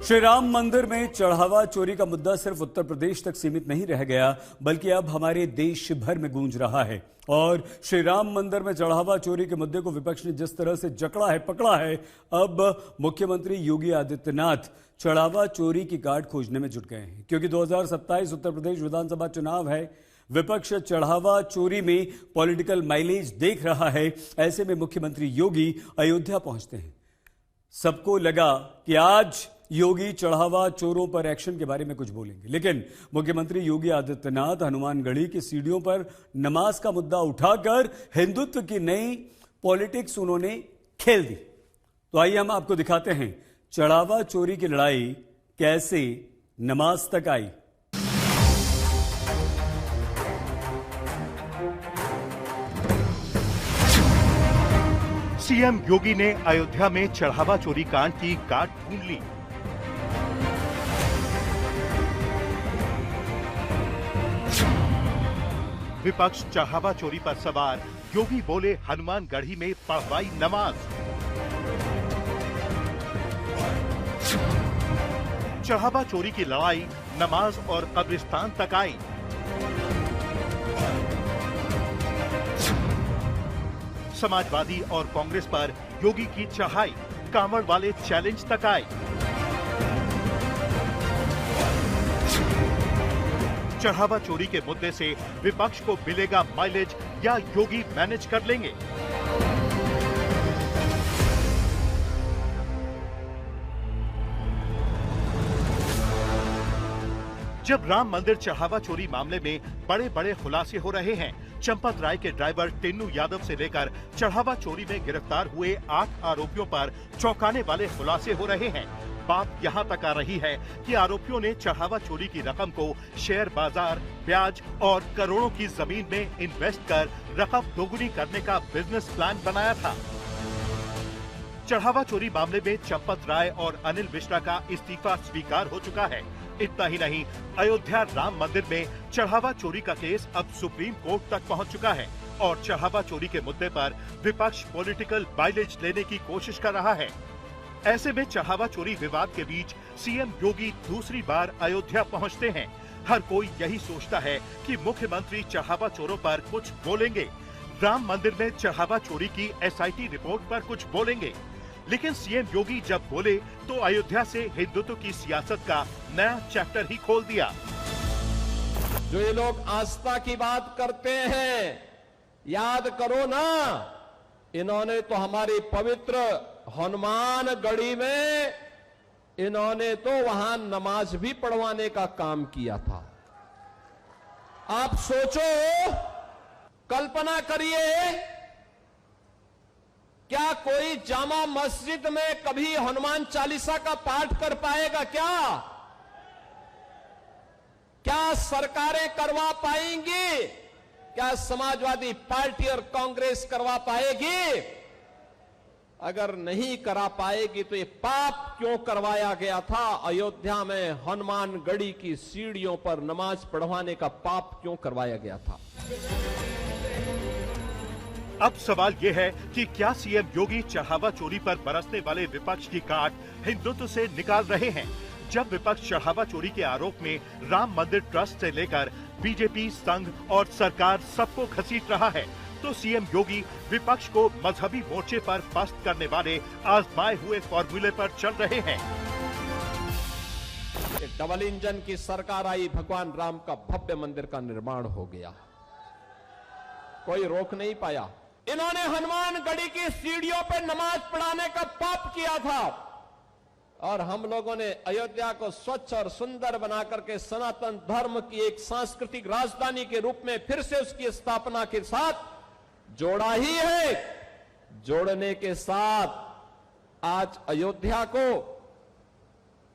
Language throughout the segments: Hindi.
श्री राम मंदिर में चढ़ावा चोरी का मुद्दा सिर्फ उत्तर प्रदेश तक सीमित नहीं रह गया, बल्कि अब हमारे देश भर में गूंज रहा है। और श्री राम मंदिर में चढ़ावा चोरी के मुद्दे को विपक्ष ने जिस तरह से जकड़ा है, पकड़ा है, अब मुख्यमंत्री योगी आदित्यनाथ चढ़ावा चोरी की गांठ खोजने में जुट गए हैं। क्योंकि 2027 उत्तर प्रदेश विधानसभा चुनाव है, विपक्ष चढ़ावा चोरी में पॉलिटिकल माइलेज देख रहा है। ऐसे में मुख्यमंत्री योगी अयोध्या पहुंचते हैं। सबको लगा कि आज योगी चढ़ावा चोरों पर एक्शन के बारे में कुछ बोलेंगे, लेकिन मुख्यमंत्री योगी आदित्यनाथ हनुमानगढ़ी की सीढ़ियों पर नमाज का मुद्दा उठाकर हिंदुत्व की नई पॉलिटिक्स उन्होंने खेल दी। तो आइए हम आपको दिखाते हैं चढ़ावा चोरी की लड़ाई कैसे नमाज तक आई। सीएम योगी ने अयोध्या में चढ़ावा चोरी कांड की गांठ ढूंढ ली। विपक्ष चढ़ावा चोरी पर सवार, योगी बोले हनुमानगढ़ी में पढ़वाई नमाज। चढ़ावा चोरी की लड़ाई नमाज और कब्रिस्तान तक आई। समाजवादी और कांग्रेस पर योगी की चढ़ाई, कांवड़ वाले चैलेंज तक आए। चढ़ावा चोरी के मुद्दे से विपक्ष को मिलेगा माइलेज या योगी मैनेज कर लेंगे? जब राम मंदिर चढ़ावा चोरी मामले में बड़े बड़े खुलासे हो रहे हैं, चंपत राय के ड्राइवर टिन्नू यादव से लेकर चढ़ावा चोरी में गिरफ्तार हुए 8 आरोपियों पर चौंकाने वाले खुलासे हो रहे हैं। बात यहां तक आ रही है कि आरोपियों ने चढ़ावा चोरी की रकम को शेयर बाजार, ब्याज और करोड़ों की जमीन में इन्वेस्ट कर रकम दोगुनी करने का बिजनेस प्लान बनाया था। चढ़ावा चोरी मामले में चंपत राय और अनिल मिश्रा का इस्तीफा स्वीकार हो चुका है। इतना ही नहीं, अयोध्या राम मंदिर में चढ़ावा चोरी का केस अब सुप्रीम कोर्ट तक पहुंच चुका है और चढ़ावा चोरी के मुद्दे पर विपक्ष पॉलिटिकल माइलेज लेने की कोशिश कर रहा है। ऐसे में चढ़ावा चोरी विवाद के बीच सीएम योगी दूसरी बार अयोध्या पहुंचते हैं। हर कोई यही सोचता है कि मुख्यमंत्री चढ़ावा चोरों पर कुछ बोलेंगे, राम मंदिर में चढ़ावा चोरी की एसआईटी रिपोर्ट पर कुछ बोलेंगे। लेकिन सीएम योगी जब बोले तो अयोध्या से हिंदुत्व की सियासत का नया चैप्टर ही खोल दिया। जो ये लोग आस्था की बात करते हैं, याद करो ना, इन्होंने तो हमारी पवित्र हनुमानगढ़ी में इन्होंने तो वहां नमाज भी पढ़वाने का काम किया था। आप सोचो, कल्पना करिए, क्या कोई जामा मस्जिद में कभी हनुमान चालीसा का पाठ कर पाएगा? क्या सरकारें करवा पाएंगी? क्या समाजवादी पार्टी और कांग्रेस करवा पाएगी? अगर नहीं करा पाएगी तो ये पाप क्यों करवाया गया था? अयोध्या में हनुमानगढ़ी की सीढ़ियों पर नमाज पढ़वाने का पाप क्यों करवाया गया था? अब सवाल यह है कि क्या सीएम योगी चढ़ावा चोरी पर बरसने वाले विपक्ष की काट हिंदुत्व से निकाल रहे हैं? जब विपक्ष चढ़ावा चोरी के आरोप में राम मंदिर ट्रस्ट से लेकर बीजेपी, संघ और सरकार सबको घसीट रहा है, तो सीएम योगी विपक्ष को मजहबी मोर्चे पर पस्त करने वाले आजमाए हुए फॉर्मूले पर चल रहे हैं। डबल इंजन की सरकार आई, भगवान राम का भव्य मंदिर का निर्माण हो गया, कोई रोक नहीं पाया। इन्होंने हनुमानगढ़ी की सीढ़ियों पर नमाज पढ़ाने का पाप किया था और हम लोगों ने अयोध्या को स्वच्छ और सुंदर बना करके सनातन धर्म की एक सांस्कृतिक राजधानी के रूप में फिर से उसकी स्थापना के साथ जोड़ा ही है। जोड़ने के साथ आज अयोध्या को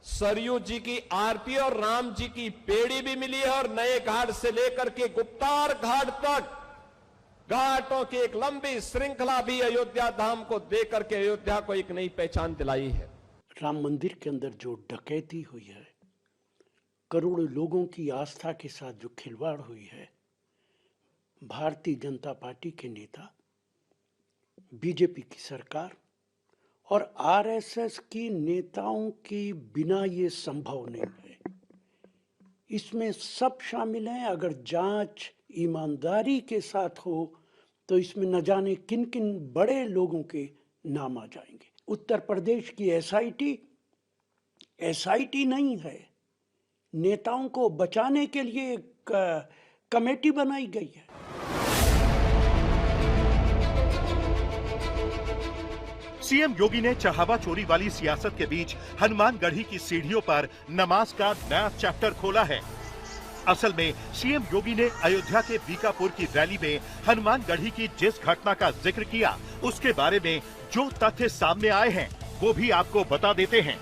सरयू जी की आरती और राम जी की पेड़ी भी मिली है और नए घाट से लेकर के गुप्तार घाट तक घाटों की एक लंबी श्रृंखला भी अयोध्या धाम को देकर के अयोध्या को एक नई पहचान दिलाई है। राम मंदिर के अंदर जो डकैती हुई है, करोड़ों लोगों की आस्था के साथ जो खिलवाड़ हुई है, भारतीय जनता पार्टी के नेता, बीजेपी की सरकार और आरएसएस की नेताओं के बिना ये संभव नहीं है। इसमें सब शामिल हैं। अगर जांच ईमानदारी के साथ हो तो इसमें न जाने किन किन बड़े लोगों के नाम आ जाएंगे। उत्तर प्रदेश की एसआईटी नहीं है, नेताओं को बचाने के लिए एक कमेटी बनाई गई है। सीएम योगी ने चढ़ावा चोरी वाली सियासत के बीच हनुमानगढ़ी की सीढ़ियों पर नमाज का नया चैप्टर खोला है। असल में सीएम योगी ने अयोध्या के बीकापुर की रैली में हनुमानगढ़ी की जिस घटना का जिक्र किया, उसके बारे में जो तथ्य सामने आए हैं वो भी आपको बता देते हैं।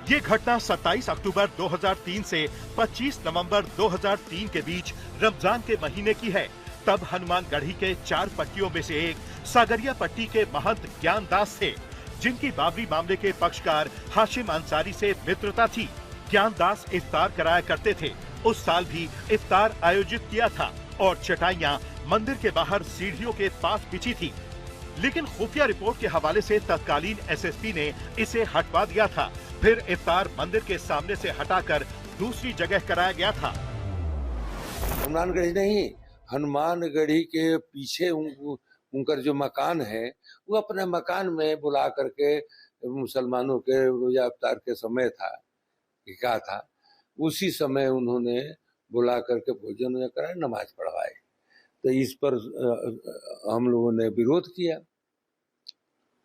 ये घटना 27 अक्टूबर 2003 से 25 नवंबर 2003 के बीच रमजान के महीने की है। तब हनुमानगढ़ी के 4 पट्टियों में से एक सागरिया पट्टी के महंत ज्ञानदास थे, जिनकी बाबरी मामले के पक्षकार हाशिम अंसारी से मित्रता थी। ज्ञानदास इफ्तार कराया करते थे। उस साल भी इफ्तार आयोजित किया था और चटाइयां मंदिर के बाहर सीढ़ियों के पास बिछी थी, लेकिन खुफिया रिपोर्ट के हवाले से तत्कालीन एसएसपी ने इसे हटवा दिया था। फिर इफ्तार मंदिर के सामने से हटाकर दूसरी जगह कराया गया था। हनुमानगढ़ी नहीं, हनुमानगढ़ी के पीछे उनका जो मकान है, वो अपने मकान में बुला करके मुसलमानों के रोजा इफ्तार के समय था, क्या था, उसी समय उन्होंने बुला करके भोजन कराया, नमाज पढ़वाए। तो इस पर हम लोगों ने विरोध किया।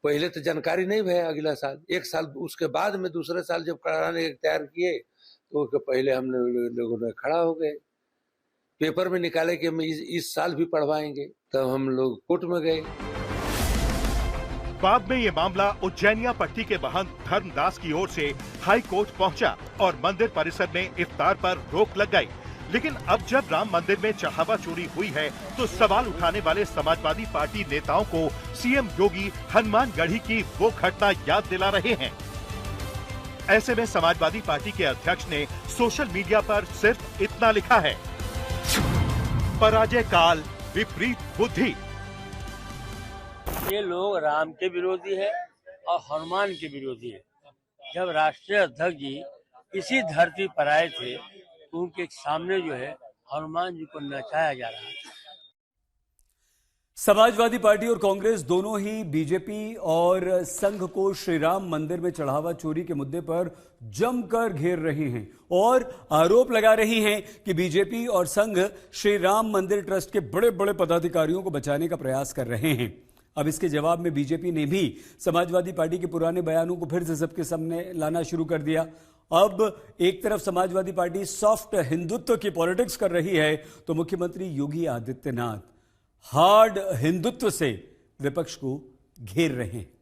पहले तो जानकारी नहीं भैया, अगला साल, एक साल उसके बाद में दूसरे साल जब कराने तैयार किए तो पहले हमने लोगों ने खड़ा हो गए, पेपर में निकाले कि हम इस साल भी पढ़वाएंगे। तब हम लोग कोर्ट में गए। बाद में ये मामला उज्जैनिया पट्टी के महंत धर्मदास की ओर से हाई कोर्ट पहुंचा और मंदिर परिसर में इफ्तार पर रोक लग गई। लेकिन अब जब राम मंदिर में चढ़ावा चोरी हुई है तो सवाल उठाने वाले समाजवादी पार्टी नेताओं को सीएम योगी हनुमानगढ़ी की वो घटना याद दिला रहे हैं। ऐसे में समाजवादी पार्टी के अध्यक्ष ने सोशल मीडिया पर सिर्फ इतना लिखा है, पराजय काल विपरीत बुद्धि। ये लोग राम के विरोधी है और हनुमान के विरोधी है। जब राष्ट्रीय अध्यक्ष जी इसी धरती पर आए थे तो उनके सामने जो है हनुमान जी को नचाया जा रहा है। समाजवादी पार्टी और कांग्रेस दोनों ही बीजेपी और संघ को श्री राम मंदिर में चढ़ावा चोरी के मुद्दे पर जमकर घेर रही हैं और आरोप लगा रही हैं कि बीजेपी और संघ श्री राम मंदिर ट्रस्ट के बड़े बड़े पदाधिकारियों को बचाने का प्रयास कर रहे हैं। अब इसके जवाब में बीजेपी ने भी समाजवादी पार्टी के पुराने बयानों को फिर से सबके सामने लाना शुरू कर दिया। अब एक तरफ समाजवादी पार्टी सॉफ्ट हिंदुत्व की पॉलिटिक्स कर रही है तो मुख्यमंत्री योगी आदित्यनाथ हार्ड हिंदुत्व से विपक्ष को घेर रहे हैं।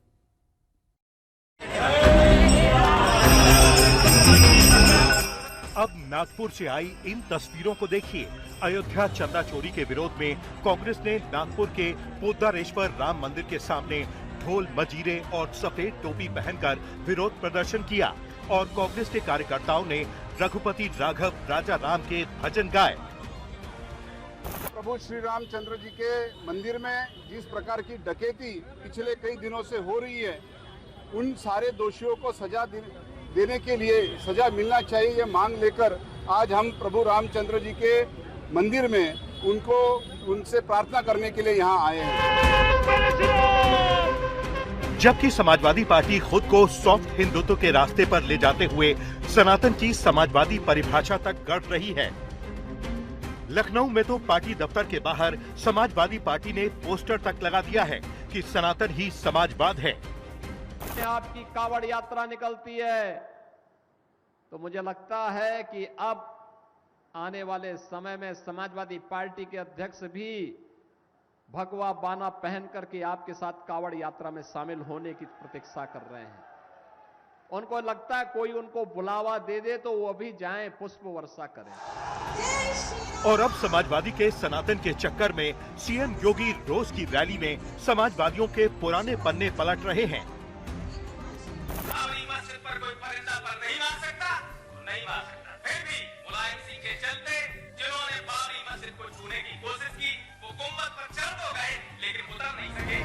अब नागपुर से आई इन तस्वीरों को देखिए। अयोध्या चंदा चोरी के विरोध में कांग्रेस ने नागपुर के पोद्दारेश्वर राम मंदिर के सामने ढोल मजीरे और सफेद टोपी पहनकर विरोध प्रदर्शन किया और कांग्रेस के कार्यकर्ताओं ने रघुपति राघव राजा राम के भजन गाए। प्रभु श्री रामचंद्र जी के मंदिर में जिस प्रकार की डकैती पिछले कई दिनों से हो रही है, उन सारे दोषियों को सजा देने के लिए सजा मिलना चाहिए, ये मांग लेकर आज हम प्रभु रामचंद्र जी के मंदिर में उनसे प्रार्थना करने के लिए यहाँ आए हैं। जबकि समाजवादी पार्टी खुद को सॉफ्ट हिंदुत्व के रास्ते पर ले जाते हुए सनातन की समाजवादी परिभाषा तक गढ़ रही है। लखनऊ में तो पार्टी दफ्तर के बाहर समाजवादी पार्टी ने पोस्टर तक लगा दिया है कि सनातन ही समाजवाद है। आपकी कावड़ यात्रा निकलती है तो मुझे लगता है कि अब आने वाले समय में समाजवादी पार्टी के अध्यक्ष भी भगवा बाना पहन करके आपके साथ कावड़ यात्रा में शामिल होने की प्रतीक्षा कर रहे हैं। उनको लगता है कोई उनको बुलावा दे दे तो वो अभी जाएं, पुष्प वर्षा करें। और अब समाजवादी के सनातन के चक्कर में सीएम योगी रोज की रैली में समाजवादियों के पुराने पन्ने पलट रहे हैं। बाबरी मस्जिद पर कोई परिंदा पर नहीं मार सकता तो नहीं मार सकता। फिर भी मुलायम सिंह के चलते जिन्होंने बाबरी मस्जिद को छूने की कोशिश की वो गुंबद पर चढ़ तो गए लेकिन उतर नहीं सके।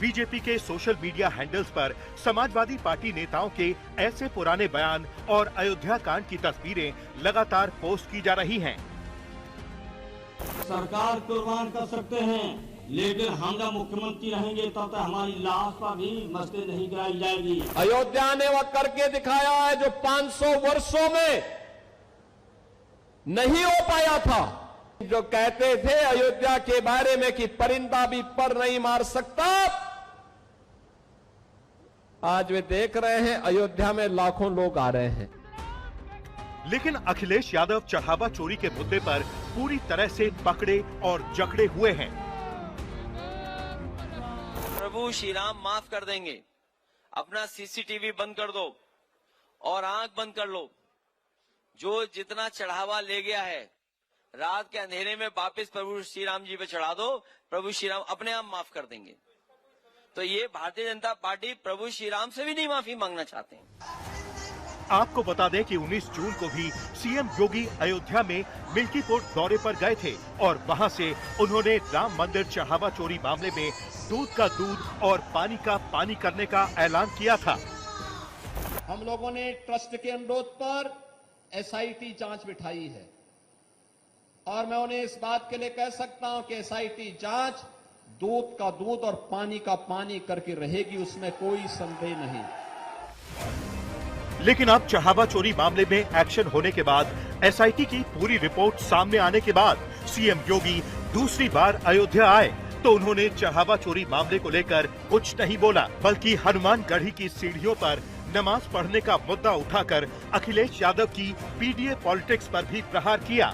बीजेपी के सोशल मीडिया हैंडल्स पर समाजवादी पार्टी नेताओं के ऐसे पुराने बयान और अयोध्या कांड की तस्वीरें लगातार पोस्ट की जा रही हैं। सरकार कुर्बान कर सकते हैं, लेकिन हम जब मुख्यमंत्री रहेंगे तब तक हमारी लाश पर भी मस्जिद नहीं गिराई जाएगी। अयोध्या ने वह करके दिखाया है जो 500 वर्षों में नहीं हो पाया था। जो कहते थे अयोध्या के बारे में कि परिंदा भी पर नहीं मार सकता, आज वे देख रहे हैं अयोध्या में लाखों लोग आ रहे हैं। लेकिन अखिलेश यादव चढ़ावा चोरी के मुद्दे पर पूरी तरह से पकड़े और जकड़े हुए हैं। प्रभु श्री राम माफ कर देंगे, अपना सीसीटीवी बंद कर दो और आंख बंद कर लो। जो जितना चढ़ावा ले गया है रात के अंधेरे में वापस प्रभु श्री राम जी पे चढ़ा दो, प्रभु श्री राम अपने आप माफ कर देंगे। तो ये भारतीय जनता पार्टी प्रभु श्री राम से भी नहीं माफी मांगना चाहते हैं। आपको बता दें कि 19 जून को भी सीएम योगी अयोध्या में मिल्की पोर्ट दौरे पर गए थे और वहां से उन्होंने राम मंदिर चढ़ावा चोरी मामले में दूध का दूध और पानी का पानी करने का ऐलान किया था। हम लोगों ने ट्रस्ट के अनुरोध पर एसआईटी जांच बिठाई है और मैं उन्हें इस बात के लिए कह सकता हूं कि एसआईटी जांच दूध का दूध और पानी का पानी करके रहेगी, उसमें कोई संदेह नहीं। लेकिन अब चढ़ावा चोरी मामले में एक्शन होने के बाद, एसआईटी की पूरी रिपोर्ट सामने आने के बाद सीएम योगी दूसरी बार अयोध्या आए तो उन्होंने चढ़ावा चोरी मामले को लेकर कुछ नहीं बोला, बल्कि हनुमानगढ़ी की सीढ़ियों पर नमाज पढ़ने का मुद्दा उठाकर अखिलेश यादव की पीडीए पॉलिटिक्स पर भी प्रहार किया।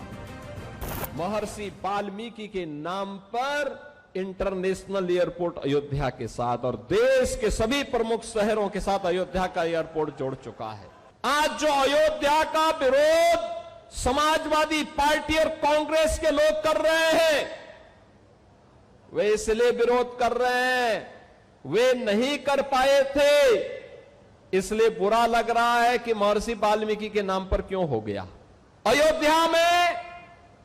महर्षि वाल्मीकि के नाम पर इंटरनेशनल एयरपोर्ट अयोध्या के साथ और देश के सभी प्रमुख शहरों के साथ अयोध्या का एयरपोर्ट जोड़ चुका है। आज जो अयोध्या का विरोध समाजवादी पार्टी और कांग्रेस के लोग कर रहे हैं, वे इसलिए विरोध कर रहे हैं, वे नहीं कर पाए थे, इसलिए बुरा लग रहा है कि महर्षि वाल्मीकि के नाम पर क्यों हो गया। अयोध्या में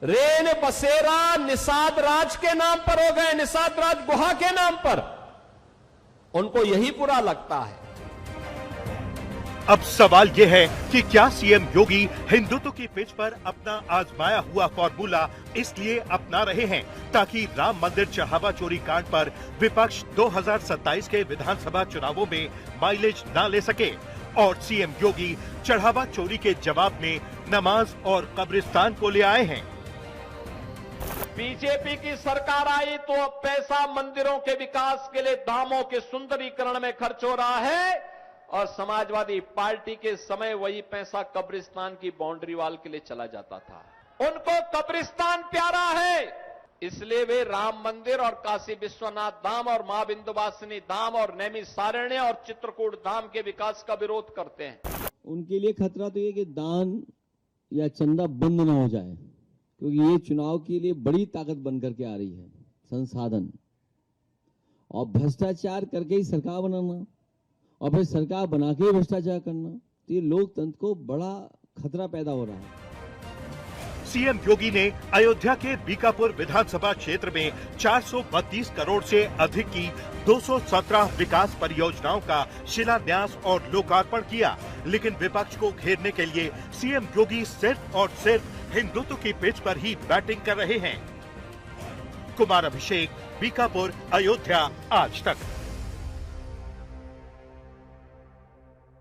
रेन बसेरा निषाद राज के नाम पर हो गए, निषाद राज गुहा के नाम पर, उनको यही बुरा लगता है। अब सवाल यह है कि क्या सीएम योगी हिंदुत्व की पिच पर अपना आजमाया हुआ फॉर्मूला इसलिए अपना रहे हैं ताकि राम मंदिर चढ़ावा चोरी कांड पर विपक्ष 2027 के विधानसभा चुनावों में माइलेज न ले सके और सीएम योगी चढ़ावा चोरी के जवाब में नमाज और कब्रिस्तान को ले आए हैं। बीजेपी की सरकार आई तो अब पैसा मंदिरों के विकास के लिए, धामों के सुंदरीकरण में खर्च हो रहा है और समाजवादी पार्टी के समय वही पैसा कब्रिस्तान की बाउंड्री वॉल के लिए चला जाता था। उनको कब्रिस्तान प्यारा है, इसलिए वे राम मंदिर और काशी विश्वनाथ धाम और मां विंध्यवासिनी धाम और नैमिषारण्य और चित्रकूट धाम के विकास का विरोध करते हैं। उनके लिए खतरा तो ये कि दान या चंदा बंद ना हो जाए, क्योंकि ये चुनाव के लिए बड़ी ताकत बन करके आ रही है, संसाधन, और भ्रष्टाचार करके ही सरकार बनाना और फिर सरकार बना के ही भ्रष्टाचार करना, तो ये लोकतंत्र को बड़ा खतरा पैदा हो रहा है। सीएम योगी ने अयोध्या के बीकापुर विधानसभा क्षेत्र में 432 करोड़ से अधिक की 217 विकास परियोजनाओं का शिलान्यास और लोकार्पण किया, लेकिन विपक्ष को घेरने के लिए सीएम योगी सिर्फ और सिर्फ हिंदुत्व की पिच पर ही बैटिंग कर रहे हैं। कुमार अभिषेक, बीकापुर, अयोध्या, आज तक।